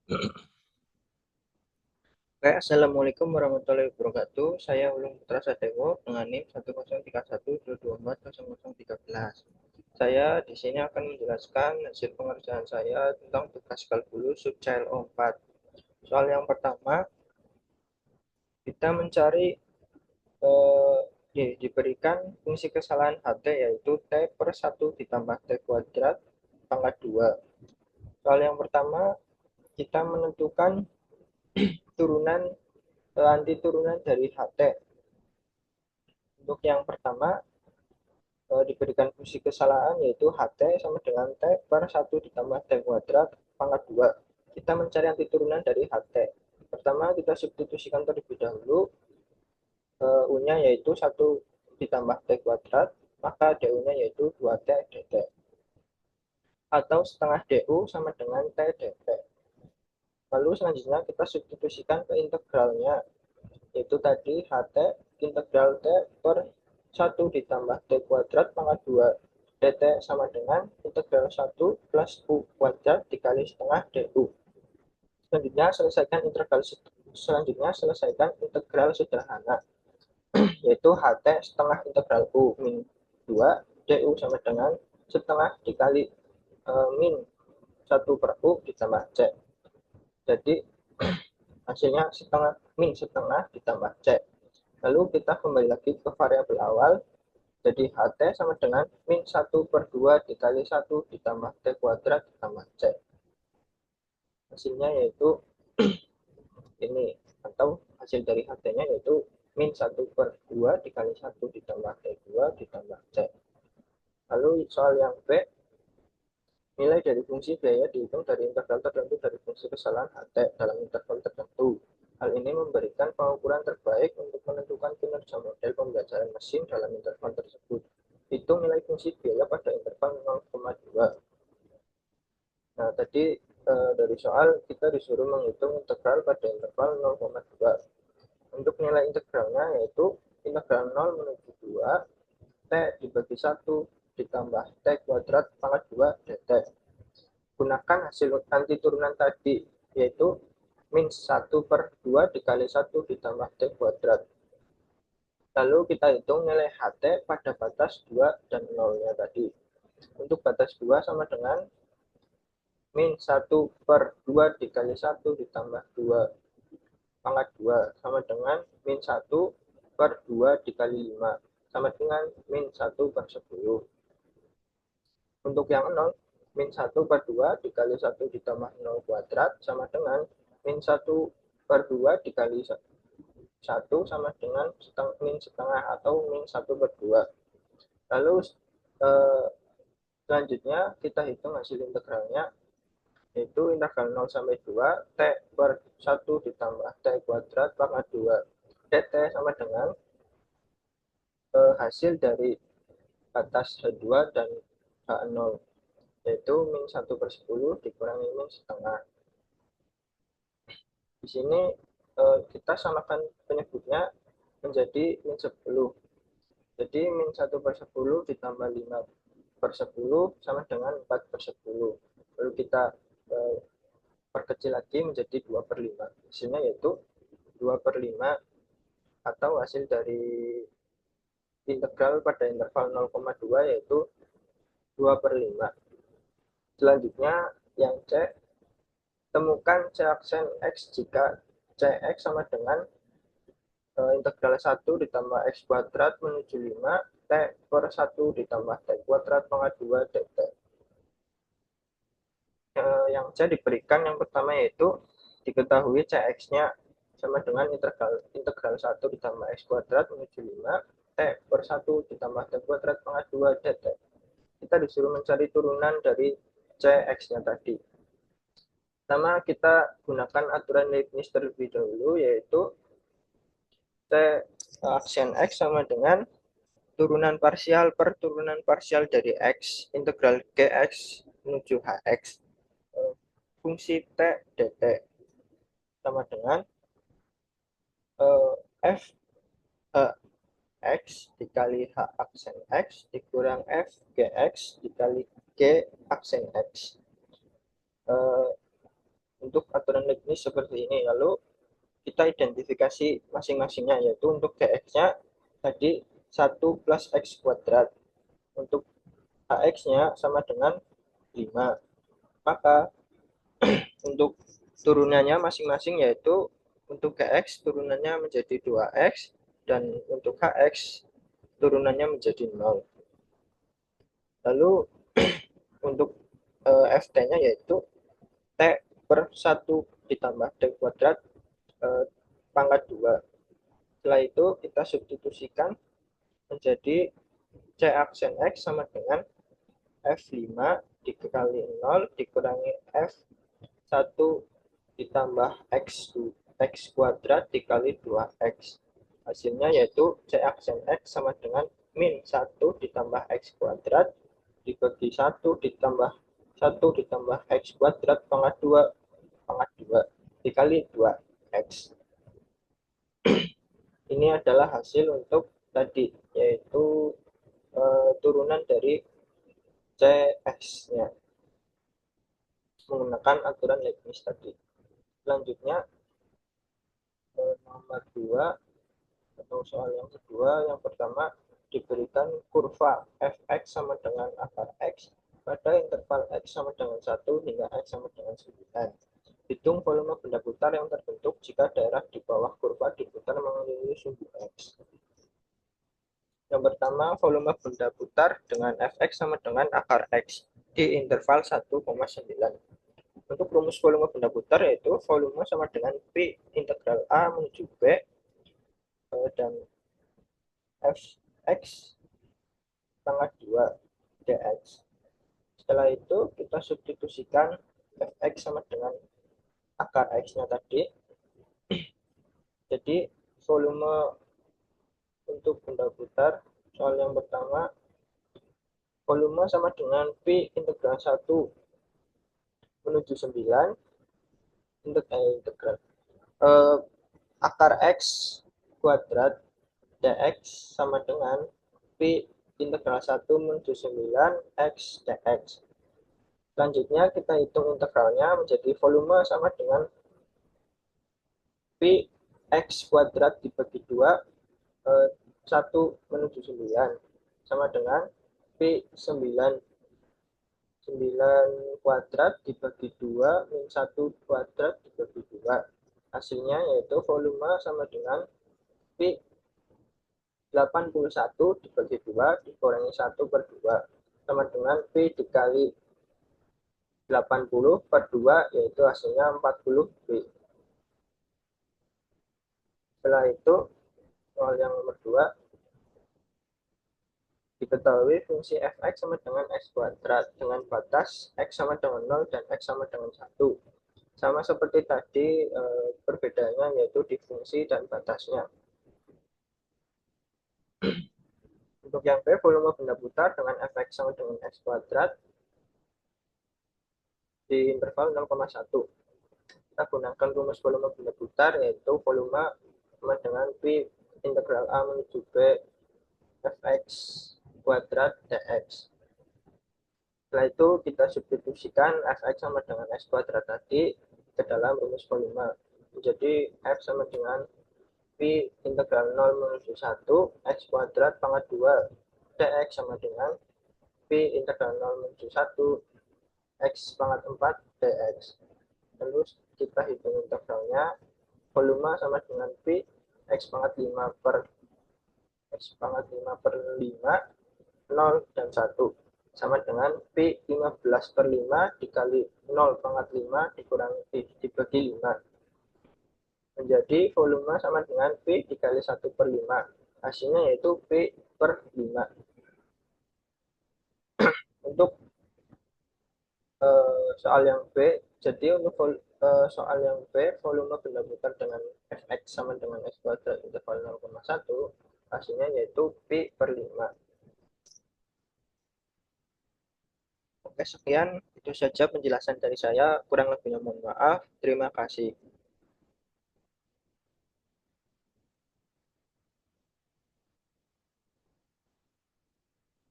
Oke, Assalamualaikum warahmatullahi wabarakatuh. Saya Ulung Putra Sadewo dengan NIM 10312240013. Saya di sini akan menjelaskan hasil pengerjaan saya tentang tugas kalkulus subcail O4. Soal yang pertama, kita mencari diberikan fungsi kesalahan HT yaitu T per 1 ditambah T kuadrat pangkat 2. Soal yang pertama, kita menentukan turunan anti turunan dari HT. Untuk yang pertama, diberikan fungsi kesalahan yaitu HT sama dengan T per 1 ditambah T kuadrat pangkat 2. Kita mencari anti turunan dari HT. Pertama, kita substitusikan terlebih dahulu U-nya yaitu 1 ditambah T kuadrat, maka DU-nya yaitu 2T dt. Atau setengah DU sama dengan T dt. Lalu selanjutnya kita substitusikan ke integralnya, yaitu tadi HT integral T per 1 ditambah T kuadrat pangkat 2 dt sama dengan integral 1 plus U kuadrat dikali setengah DU. Selanjutnya selesaikan integral sederhana, yaitu HT setengah integral U min 2 DU sama dengan setengah dikali min 1 per U ditambah C. Jadi hasilnya setengah ditambah C. Lalu kita kembali lagi ke variabel awal. Jadi HT sama dengan min 1 per 2 dikali 1 ditambah T kuadrat ditambah C. Hasilnya yaitu ini, atau hasil dari HT-nya yaitu min 1 per 2 dikali 1 ditambah T2 ditambah C. Lalu soal yang B, nilai dari fungsi biaya dihitung dari integral tertentu dari fungsi kesalahan HT dalam interval tertentu. Hal ini memberikan pengukuran terbaik untuk menentukan kinerja model pembelajaran mesin dalam interval tersebut. Hitung nilai fungsi biaya pada interval 0,2. Nah, tadi dari soal kita disuruh menghitung integral pada interval 0,2. Untuk nilai integralnya yaitu integral 0 menuju 2 T dibagi 1 ditambah T kuadrat pangkat 2 dt. Gunakan hasil anti turunan tadi, yaitu min 1 per 2 dikali 1 ditambah T kuadrat. Lalu kita hitung nilai HT pada batas 2 dan 0-nya tadi. Untuk batas 2 sama dengan min 1 per 2 dikali 1 ditambah 2 pangkat 2 sama dengan min 1 per 2 dikali 5 sama dengan min 1 per 10. Untuk yang 0, min 1 per 2 dikali 1 ditambah 0 kuadrat sama dengan min 1 per 2 dikali 1 sama dengan min setengah atau min 1 per 2. Lalu selanjutnya kita hitung hasil integralnya, yaitu integral 0 sampai 2 T per 1 ditambah T kuadrat pangkat 2 dt sama dengan hasil dari batas H2 dan H0, yaitu min 1 per 10 dikurangi min setengah. Di sini kita samakan penyebutnya menjadi min 10. Jadi min 1 per 10 ditambah 5 per 10 sama dengan 4 per 10. Lalu kita perkecil lagi menjadi 2 per 5. Hasilnya yaitu 2 per 5 atau hasil dari integral pada interval 0,2 yaitu 2 per 5. Selanjutnya yang C, temukan C aksen X jika Cx sama dengan integral 1 ditambah X kuadrat menuju 5 T per 1 ditambah T kuadrat pangkat 2 dt. Yang C diberikan yang pertama yaitu diketahui Cx-nya sama dengan integral 1 ditambah X kuadrat menuju 5 T per 1 ditambah T kuadrat pangkat 2 dt. Kita disuruh mencari turunan dari Cx-nya tadi. Pertama, kita gunakan aturan Leibniz terlebih dahulu, yaitu T aksen X sama dengan turunan parsial per turunan parsial dari X, integral Gx menuju Hx, fungsi T dt, sama dengan F X dikali H aksen X dikurang F Gx dikali G aksen X. Untuk aturan seperti ini. Lalu kita identifikasi masing-masingnya, yaitu untuk Gx-nya tadi 1 plus X kuadrat. Untuk Hx-nya sama dengan 5. Maka untuk turunannya masing-masing, yaitu untuk Gx turunannya menjadi 2X, dan untuk Hx turunannya menjadi 0. Lalu untuk Ft-nya yaitu T per 1 ditambah D kuadrat pangkat 2. Setelah itu kita substitusikan menjadi C aksen X sama dengan F5 dikali 0 dikurangi F1 ditambah X kuadrat dikali 2X. Hasilnya yaitu C aksen X sama dengan min 1 ditambah X kuadrat dibagi 1 ditambah 1 ditambah X kuadrat pangkat 2 dikali 2X. Ini adalah hasil untuk tadi, yaitu turunan dari Cs-nya menggunakan aturan Leibniz tadi. Selanjutnya nomor 2 atau soal yang kedua, yang pertama diberikan kurva fx sama dengan akar x pada interval x sama dengan 1 hingga x sama dengan 9. Hitung volume benda putar yang terbentuk jika daerah di bawah kurva diputar mengelilingi sumbu x. Yang pertama, volume benda putar dengan fx sama dengan akar x di interval 1,9. Untuk rumus volume benda putar yaitu volume sama dengan P integral A menuju B dan Fx pangkat 2 dx. Setelah itu kita substitusikan Fx sama dengan akar x-nya tadi. Jadi volume untuk benda putar, soal yang pertama, volume sama dengan P integral 1 menuju 9 integral akar x kuadrat dx sama dengan P integral 1 menuju 9 x dx. Selanjutnya kita hitung integralnya menjadi volume sama dengan P x kuadrat dibagi 2 1 menuju 9 sama dengan P 9 kuadrat dibagi 2 min 1 kuadrat dibagi 2. Hasilnya yaitu volume sama dengan P 81 dibagi 2 dikurangi 1 per 2 sama dengan P dikali 80 per 2, yaitu hasilnya 40B. Setelah itu, soal yang nomor 2, diketahui fungsi fx sama dengan x kuadrat dengan batas x sama dengan 0 dan x sama dengan 1. Sama seperti tadi, perbedaannya yaitu di fungsi dan batasnya. Untuk yang B, volume benda putar dengan fx sama dengan x kuadrat di interval 0,1. Kita gunakan rumus volume benda putar, yaitu volume sama dengan P integral A menuju B fx kuadrat dx. Setelah itu kita substitusikan fx sama dengan x kuadrat tadi ke dalam rumus volume. Jadi f sama dengan P integral 0 menuju 1 x kuadrat pangkat 2 dx sama dengan P integral 0 menuju 1 x pangkat 4 dx. Lalu kita hitung integralnya, volume sama dengan P x pangkat 5 per 5, 0 dan 1 sama dengan P 15 per 5 dikali 0 pangkat 5 dikurangi dibagi 5. Menjadi volume sama dengan P dikali 1 per 5. Hasilnya yaitu P per 5. Untuk soal yang B, jadi untuk soal yang B, volume benda putar dengan fx sama dengan x kuadrat interval 0,1, hasilnya yaitu P per 5. Oke, sekian. Itu saja penjelasan dari saya. Kurang lebihnya mohon maaf. Terima kasih.